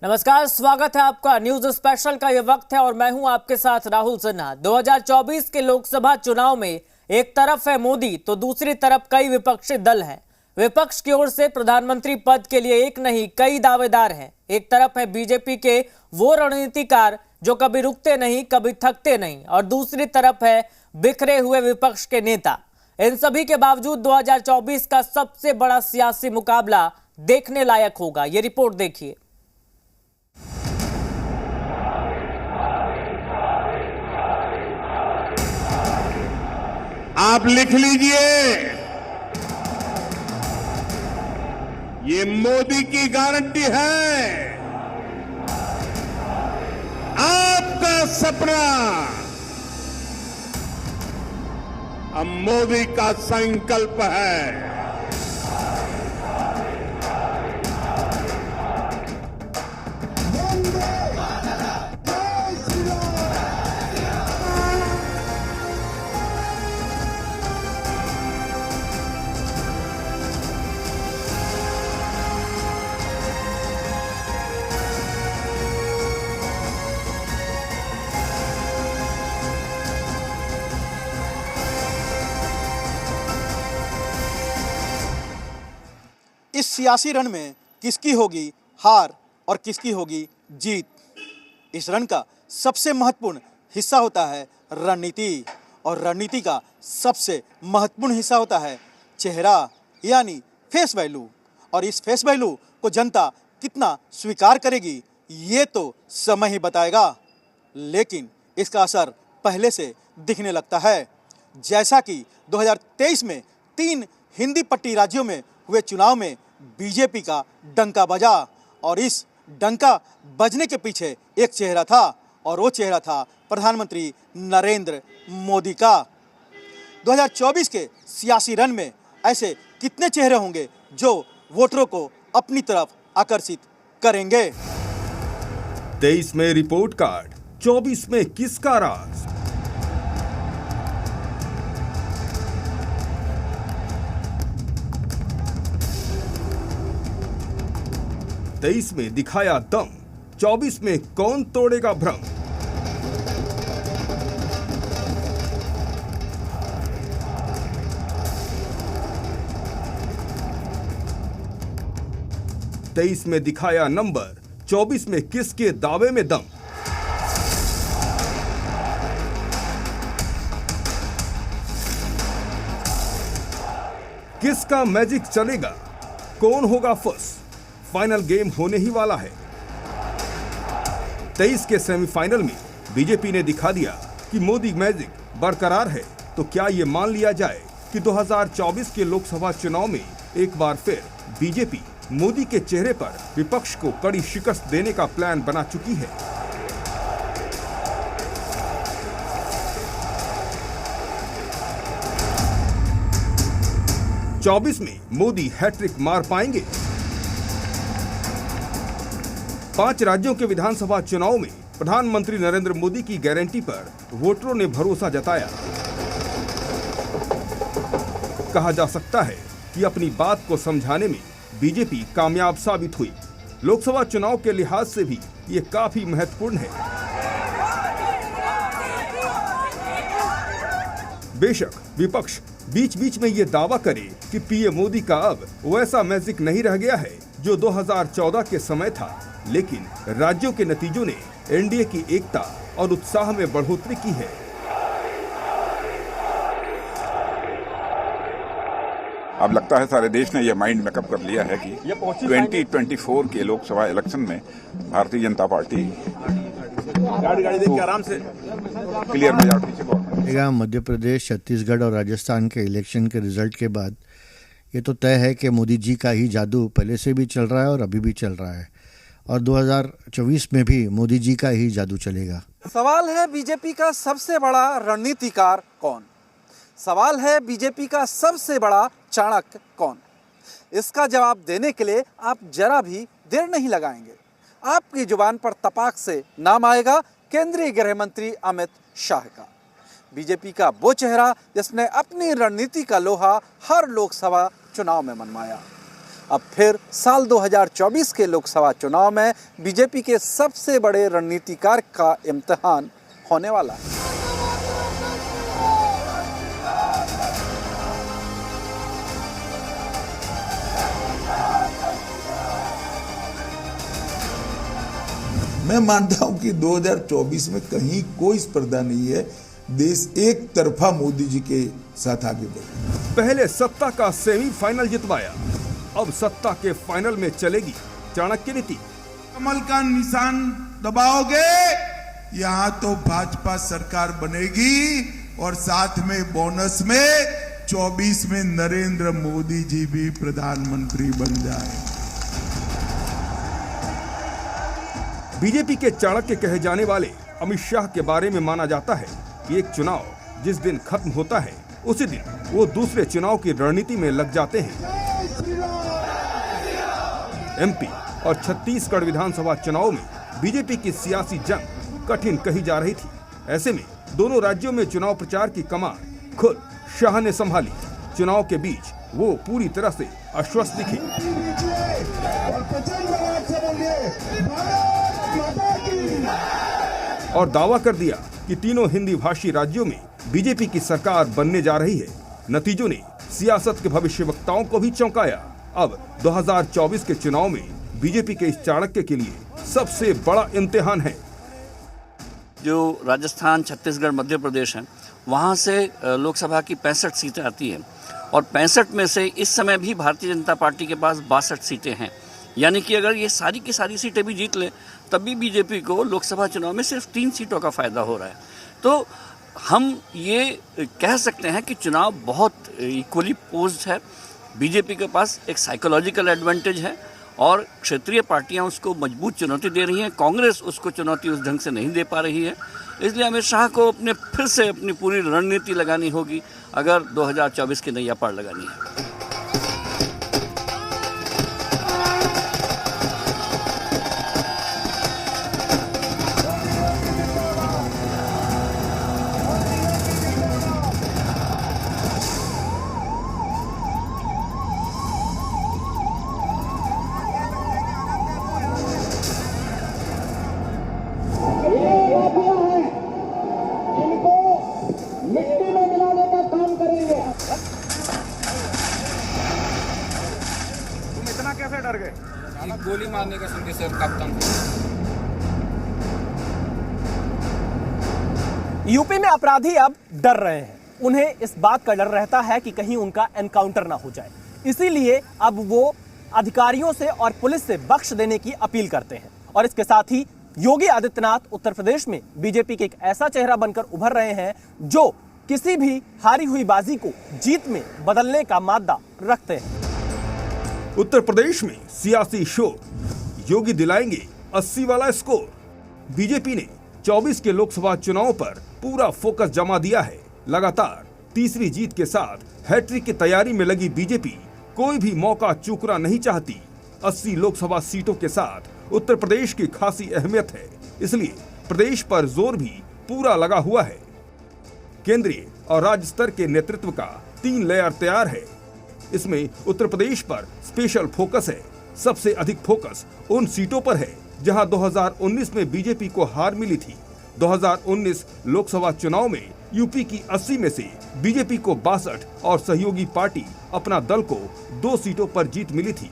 नमस्कार, स्वागत है आपका न्यूज स्पेशल का। ये वक्त है और मैं हूं आपके साथ राहुल सिन्हा। 2024 के लोकसभा चुनाव में एक तरफ है मोदी तो दूसरी तरफ कई विपक्षी दल हैं। विपक्ष की ओर से प्रधानमंत्री पद के लिए एक नहीं कई दावेदार हैं। एक तरफ है बीजेपी के वो रणनीतिकार जो कभी रुकते नहीं कभी थकते नहीं, और दूसरी तरफ है बिखरे हुए विपक्ष के नेता। इन सभी के बावजूद 2024 का सबसे बड़ा सियासी मुकाबला देखने लायक होगा। ये रिपोर्ट देखिए। आप लिख लीजिए, ये मोदी की गारंटी है। आपका सपना अब मोदी का संकल्प है। इस सियासी रण में किसकी होगी हार और किसकी होगी जीत। इस रण का सबसे महत्वपूर्ण हिस्सा होता है रणनीति, और रणनीति का सबसे महत्वपूर्ण हिस्सा होता है चेहरा यानी फेस वैल्यू। और इस फेस वैल्यू को जनता कितना स्वीकार करेगी ये तो समय ही बताएगा, लेकिन इसका असर पहले से दिखने लगता है। जैसा कि 2023 में 3 हिंदी पट्टी राज्यों में हुए चुनाव में बीजेपी का डंका बजा, और इस डंका बजने के पीछे एक चेहरा था, और वो चेहरा था प्रधानमंत्री नरेंद्र मोदी का। 2024 के सियासी रण में ऐसे कितने चेहरे होंगे जो वोटरों को अपनी तरफ आकर्षित करेंगे। 23 में रिपोर्ट कार्ड, 24 में किसका राज। तेईस में दिखाया दम, 24 में कौन तोड़ेगा भ्रम। तेईस में दिखाया नंबर, 24 में किसके दावे में दम। किसका मैजिक चलेगा, कौन होगा फर्स्ट। फाइनल गेम होने ही वाला है। 23 के सेमीफाइनल में बीजेपी ने दिखा दिया कि मोदी मैजिक बरकरार है, तो क्या यह मान लिया जाए कि 2024 के लोकसभा चुनाव में एक बार फिर बीजेपी मोदी के चेहरे पर विपक्ष को कड़ी शिकस्त देने का प्लान बना चुकी है। चौबीस में मोदी हैट्रिक मार पाएंगे। 5 राज्यों के विधानसभा चुनाव में प्रधानमंत्री नरेंद्र मोदी की गारंटी पर वोटरों ने भरोसा जताया। कहा जा सकता है कि अपनी बात को समझाने में बीजेपी कामयाब साबित हुई। लोकसभा चुनाव के लिहाज से भी ये काफी महत्वपूर्ण है। बेशक विपक्ष बीच बीच में ये दावा करे कि पीएम मोदी का अब वैसा मैजिक नहीं रह गया है जो 2014 के समय था, लेकिन राज्यों के नतीजों ने एनडीए की एकता और उत्साह में बढ़ोतरी की है। अब लगता है सारे देश ने यह माइंड मेकअप कर लिया है कि 2024 के लोकसभा इलेक्शन में भारतीय जनता पार्टी आराम से क्लियर मेजॉरिटी से। मध्य प्रदेश, छत्तीसगढ़ और राजस्थान के इलेक्शन के रिजल्ट के बाद ये तो तय है कि मोदी जी का ही जादू पहले से भी चल रहा है और अभी भी चल रहा है, और 2024 में भी मोदी जी का ही जादू चलेगा। सवाल है बीजेपी का सबसे बड़ा रणनीतिकार कौन। सवाल है बीजेपी का सबसे बड़ा चाणक्य कौन। इसका जवाब देने के लिए आप जरा भी देर नहीं लगाएंगे। आपकी जुबान पर तपाक से नाम आएगा केंद्रीय गृह मंत्री अमित शाह का। बीजेपी का वो चेहरा जिसने अपनी रणनीति का लोहा हर लोकसभा चुनाव में मनवाया। अब फिर साल 2024 के लोकसभा चुनाव में बीजेपी के सबसे बड़े रणनीतिकार का इम्तिहान होने वाला है। मैं मानता हूं कि 2024 में कहीं कोई स्पर्धा नहीं है, देश एक तरफा मोदी जी के साथ आगे बढ़े। पहले सत्ता का सेमीफाइनल जितवाया, अब सत्ता के फाइनल में चलेगी चाणक्य नीति। कमल का निशान दबाओगे, यहाँ तो भाजपा सरकार बनेगी और साथ में बोनस में 24 में नरेंद्र मोदी जी भी प्रधानमंत्री बन जाए। बीजेपी के चाणक्य कहे जाने वाले अमित शाह के बारे में माना जाता है कि एक चुनाव जिस दिन खत्म होता है उसी दिन वो दूसरे चुनाव की रणनीति में लग जाते हैं। एमपी और छत्तीसगढ़ विधानसभा चुनाव में बीजेपी की सियासी जंग कठिन कही जा रही थी। ऐसे में दोनों राज्यों में चुनाव प्रचार की कमान खुद शाह ने संभाली। चुनाव के बीच वो पूरी तरह से आश्वस्त दिखे और दावा कर दिया कि तीनों हिंदी भाषी राज्यों में बीजेपी की सरकार बनने जा रही है। नतीजों ने सियासत के भविष्यवक्ताओं को भी चौंकाया। अब 2024 के चुनाव में बीजेपी के इस चाणक्य के लिए सबसे बड़ा इम्तिहान है। जो राजस्थान, छत्तीसगढ़, मध्य प्रदेश है, वहाँ से लोकसभा की 65 सीटें आती हैं और 65 में से इस समय भी भारतीय जनता पार्टी के पास 62 सीटें हैं। यानी कि अगर ये सारी की सारी सीटें भी जीत लें तब भी बीजेपी को लोकसभा चुनाव में सिर्फ 3 सीटों का फायदा हो रहा है। तो हम ये कह सकते हैं कि चुनाव बहुत इक्वली पोज्ड है। बीजेपी के पास एक साइकोलॉजिकल एडवांटेज है और क्षेत्रीय पार्टियां उसको मजबूत चुनौती दे रही हैं। कांग्रेस उसको चुनौती उस ढंग से नहीं दे पा रही है। इसलिए अमित शाह को फिर से अपनी पूरी रणनीति लगानी होगी अगर 2024 की नैया पार लगानी है। गोली मारने का सुन के सर कांपता हूं। यूपी में अपराधी अब डर रहे हैं। उन्हें इस बात का डर रहता है कि कहीं उनका एनकाउंटर ना हो जाए। इसीलिए अब वो अधिकारियों से और पुलिस से बख्श देने की अपील करते हैं। और इसके साथ ही योगी आदित्यनाथ उत्तर प्रदेश में बीजेपी के एक ऐसा चेहरा बनकर उभर रहे हैं जो किसी भी हारी हुई बाजी को जीत में बदलने का मादा रखते हैं। उत्तर प्रदेश में सियासी शोर, योगी दिलाएंगे 80 वाला स्कोर। बीजेपी ने 24 के लोकसभा चुनाव पर पूरा फोकस जमा दिया है। लगातार तीसरी जीत के साथ हैट्रिक की तैयारी में लगी बीजेपी कोई भी मौका चूकना नहीं चाहती। 80 लोकसभा सीटों के साथ उत्तर प्रदेश की खासी अहमियत है, इसलिए प्रदेश पर जोर भी पूरा लगा हुआ है। केंद्रीय और राज्य स्तर के नेतृत्व का 3 लेयर तैयार है। इसमें उत्तर प्रदेश पर स्पेशल फोकस है। सबसे अधिक फोकस उन सीटों पर है जहां 2019 में बीजेपी को हार मिली थी। 2019 लोकसभा चुनाव में यूपी की 80 में से बीजेपी को 62 और सहयोगी पार्टी अपना दल को 2 सीटों पर जीत मिली थी।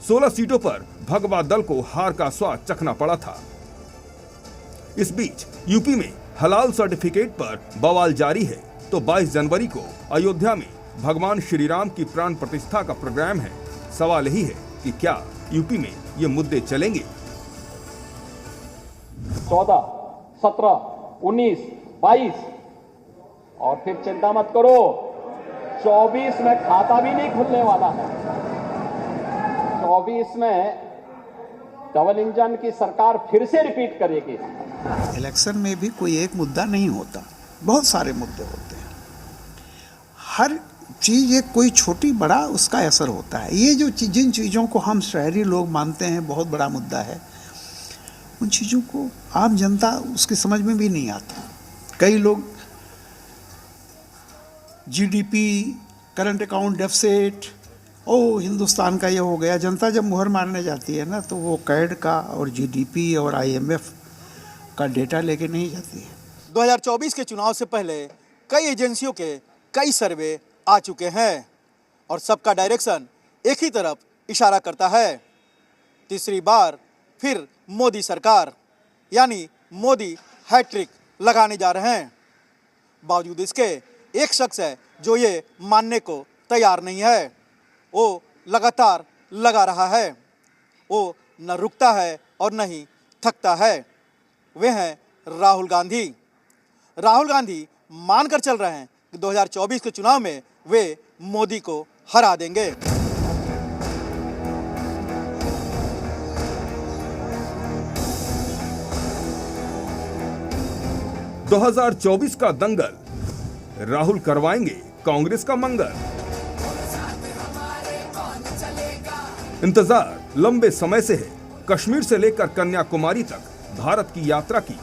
16 सीटों पर भगवा दल को हार का स्वाद चखना पड़ा था। इस बीच यूपी में हलाल सर्टिफिकेट पर बवाल जारी है। तो 22 जनवरी को अयोध्या में भगवान श्री राम की प्राण प्रतिष्ठा का प्रोग्राम है। सवाल यही है कि क्या यूपी में ये मुद्दे चलेंगे? 14, 17, 19, 22 और फिर चिंता मत करो 24 में खाता भी नहीं खुलने वाला है। 24 में डबल इंजन की सरकार फिर से रिपीट करेगी। इलेक्शन में भी कोई एक मुद्दा नहीं होता, बहुत सारे मुद्दे होते हैं। हर चीज़ एक कोई छोटी बड़ा उसका असर होता है। ये जो जिन चीज़ों को हम शहरी लोग मानते हैं बहुत बड़ा मुद्दा है, उन चीज़ों को आम जनता उसकी समझ में भी नहीं आता। कई लोग जीडीपी, करंट अकाउंट डेफिसिट ओ हिंदुस्तान का ये हो गया। जनता जब मुहर मारने जाती है ना, तो वो कैड का और जीडीपी और आईएमएफ का डेटा लेके नहीं जाती है। 2024 के चुनाव से पहले कई एजेंसियों के कई सर्वे आ चुके हैं और सबका डायरेक्शन एक ही तरफ इशारा करता है। तीसरी बार फिर मोदी सरकार, यानी मोदी हैट्रिक लगाने जा रहे हैं। बावजूद इसके एक शख्स है जो ये मानने को तैयार नहीं है। वो लगातार लगा रहा है, वो न रुकता है और न ही थकता है। वे हैं राहुल गांधी। राहुल गांधी मानकर चल रहे हैं कि 2024 के चुनाव में वे मोदी को हरा देंगे। – 2024 का दंगल, राहुल करवाएंगे कांग्रेस का मंगल। इंतजार लंबे समय से है, कश्मीर से लेकर कन्याकुमारी तक भारत की यात्रा की।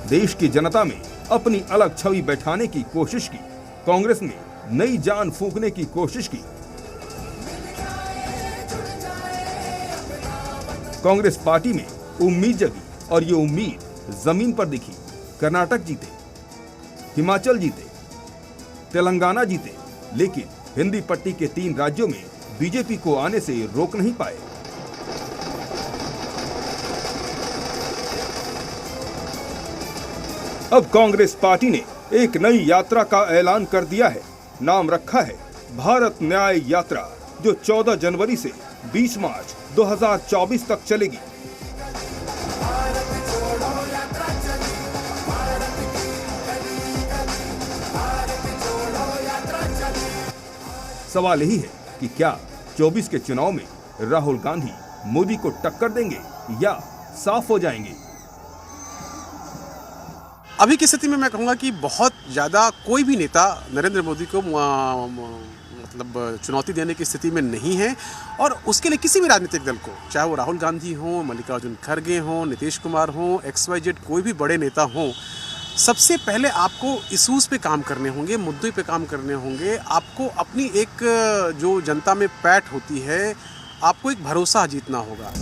देश की जनता में अपनी अलग छवि बैठाने की कोशिश की, कांग्रेस में नई जान फूंकने की कोशिश की। कांग्रेस पार्टी में उम्मीद जगी और ये उम्मीद जमीन पर दिखी। कर्नाटक जीते, हिमाचल जीते, तेलंगाना जीते, लेकिन हिंदी पट्टी के 3 राज्यों में बीजेपी को आने से रोक नहीं पाए। अब कांग्रेस पार्टी ने एक नई यात्रा का ऐलान कर दिया है। नाम रखा है भारत न्याय यात्रा, जो 14 जनवरी से 20 मार्च 2024 तक चलेगी। सवाल यही है कि क्या 24 के चुनाव में राहुल गांधी मोदी को टक्कर देंगे या साफ हो जाएंगे? अभी की स्थिति में मैं कहूँगा कि बहुत ज़्यादा कोई भी नेता नरेंद्र मोदी को मतलब चुनौती देने की स्थिति में नहीं है, और उसके लिए किसी भी राजनीतिक दल को, चाहे वो राहुल गांधी हो, मल्लिकार्जुन खड़गे हो, नीतीश कुमार हो, XYZ कोई भी बड़े नेता हो, सबसे पहले आपको इशूज़ पे काम करने होंगे, मुद्दों पे काम करने होंगे। आपको अपनी एक जो जनता में पैठ होती है, आपको एक भरोसा जीतना होगा।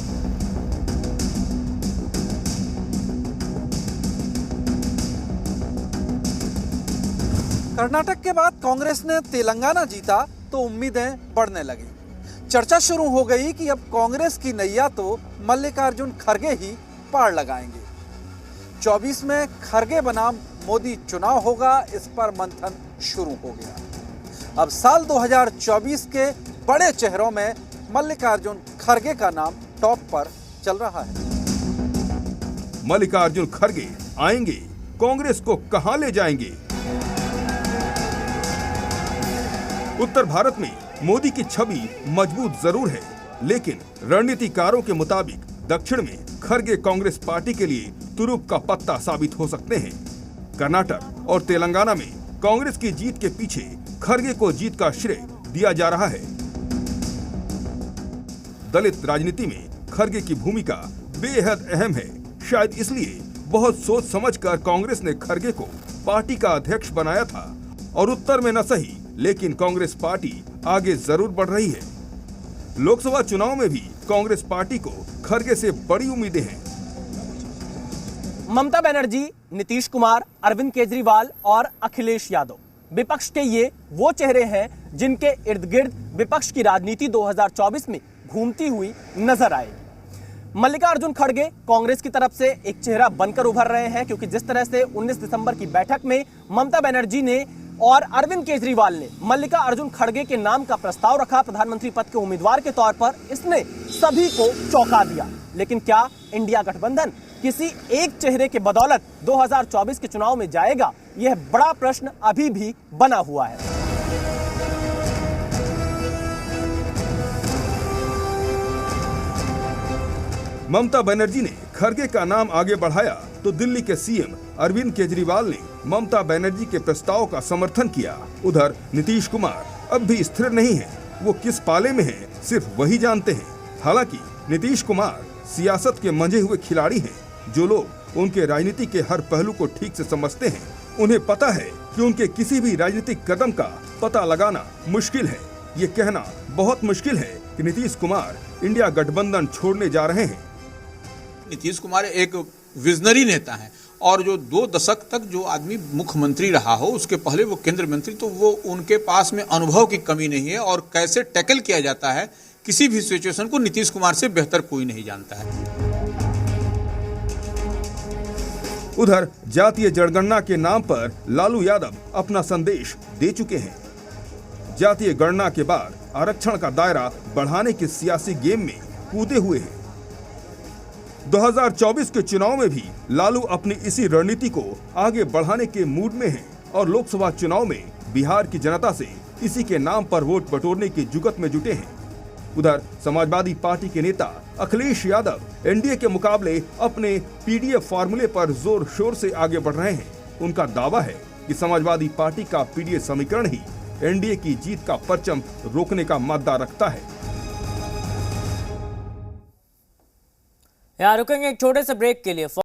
कर्नाटक के बाद कांग्रेस ने तेलंगाना जीता तो उम्मीदें बढ़ने लगी। चर्चा शुरू हो गई कि अब कांग्रेस की नैया तो मल्लिकार्जुन खड़गे ही पार लगाएंगे। 24 में खड़गे बनाम मोदी चुनाव होगा, इस पर मंथन शुरू हो गया। अब साल 2024 के बड़े चेहरों में मल्लिकार्जुन खड़गे का नाम टॉप पर चल रहा है। मल्लिकार्जुन खड़गे आएंगे, कांग्रेस को कहां ले जाएंगे? उत्तर भारत में मोदी की छवि मजबूत जरूर है, लेकिन रणनीतिकारों के मुताबिक दक्षिण में खड़गे कांग्रेस पार्टी के लिए तुरुप का पत्ता साबित हो सकते हैं। कर्नाटक और तेलंगाना में कांग्रेस की जीत के पीछे खड़गे को जीत का श्रेय दिया जा रहा है। दलित राजनीति में खड़गे की भूमिका बेहद अहम है। शायद इसलिए बहुत सोच समझकर कांग्रेस ने खड़गे को पार्टी का अध्यक्ष बनाया था, और उत्तर में न सही लेकिन कांग्रेस पार्टी आगे जरूर बढ़ रही है। लोकसभा चुनाव में भी कांग्रेस पार्टी को खड़गे से बड़ी उम्मीदें हैं। ममता बनर्जी, नीतीश कुमार, अरविंद केजरीवाल और अखिलेश यादव, विपक्ष के ये वो चेहरे हैं जिनके इर्द गिर्द विपक्ष की राजनीति 2024 में घूमती हुई नजर आएगी। मल्लिकार्जुन खड़गे कांग्रेस की तरफ से एक चेहरा बनकर उभर रहे हैं, क्योंकि जिस तरह से 19 दिसंबर की बैठक में ममता बनर्जी ने और अरविंद केजरीवाल ने मल्लिकार्जुन खड़गे के नाम का प्रस्ताव रखा प्रधानमंत्री पद के उम्मीदवार के तौर पर, इसने सभी को चौंका दिया। लेकिन क्या इंडिया गठबंधन किसी एक चेहरे के बदौलत 2024 के चुनाव में जाएगा? यह बड़ा प्रश्न अभी भी बना हुआ है। ममता बनर्जी ने खड़गे का नाम आगे बढ़ाया तो दिल्ली के सीएम अरविंद केजरीवाल ने ममता बनर्जी के प्रस्ताव का समर्थन किया। उधर नीतीश कुमार अब भी स्थिर नहीं है, वो किस पाले में है सिर्फ वही जानते हैं। हालांकि नीतीश कुमार सियासत के मंझे हुए खिलाड़ी हैं। जो लोग उनके राजनीति के हर पहलू को ठीक से समझते हैं, उन्हें पता है कि उनके किसी भी राजनीतिक कदम का पता लगाना मुश्किल है। ये कहना बहुत मुश्किल है कि नीतीश कुमार इंडिया गठबंधन छोड़ने जा रहे हैं। नीतीश कुमार एक विजनरी नेता है और जो 2 दशक तक जो आदमी मुख्यमंत्री रहा हो, उसके पहले वो केंद्रीय मंत्री, तो वो उनके पास में अनुभव की कमी नहीं है और कैसे टैकल किया जाता है किसी भी सिचुएशन को नीतीश कुमार से बेहतर कोई नहीं जानता है। उधर जातीय जनगणना के नाम पर लालू यादव अपना संदेश दे चुके हैं। जातीय गणना के बाद आरक्षण का दायरा बढ़ाने के सियासी गेम में कूदे हुए हैं। 2024 के चुनाव में भी लालू अपनी इसी रणनीति को आगे बढ़ाने के मूड में हैं और लोकसभा चुनाव में बिहार की जनता से इसी के नाम पर वोट बटोरने की जुगत में जुटे हैं। उधर समाजवादी पार्टी के नेता अखिलेश यादव एनडीए के मुकाबले अपने पीडीएफ फार्मूले पर जोर शोर से आगे बढ़ रहे हैं। उनका दावा है कि समाजवादी पार्टी का पीडीएफ समीकरण ही एनडीए की जीत का परचम रोकने का मादा रखता है। यहाँ रुकेंगे एक छोटे से ब्रेक के लिए।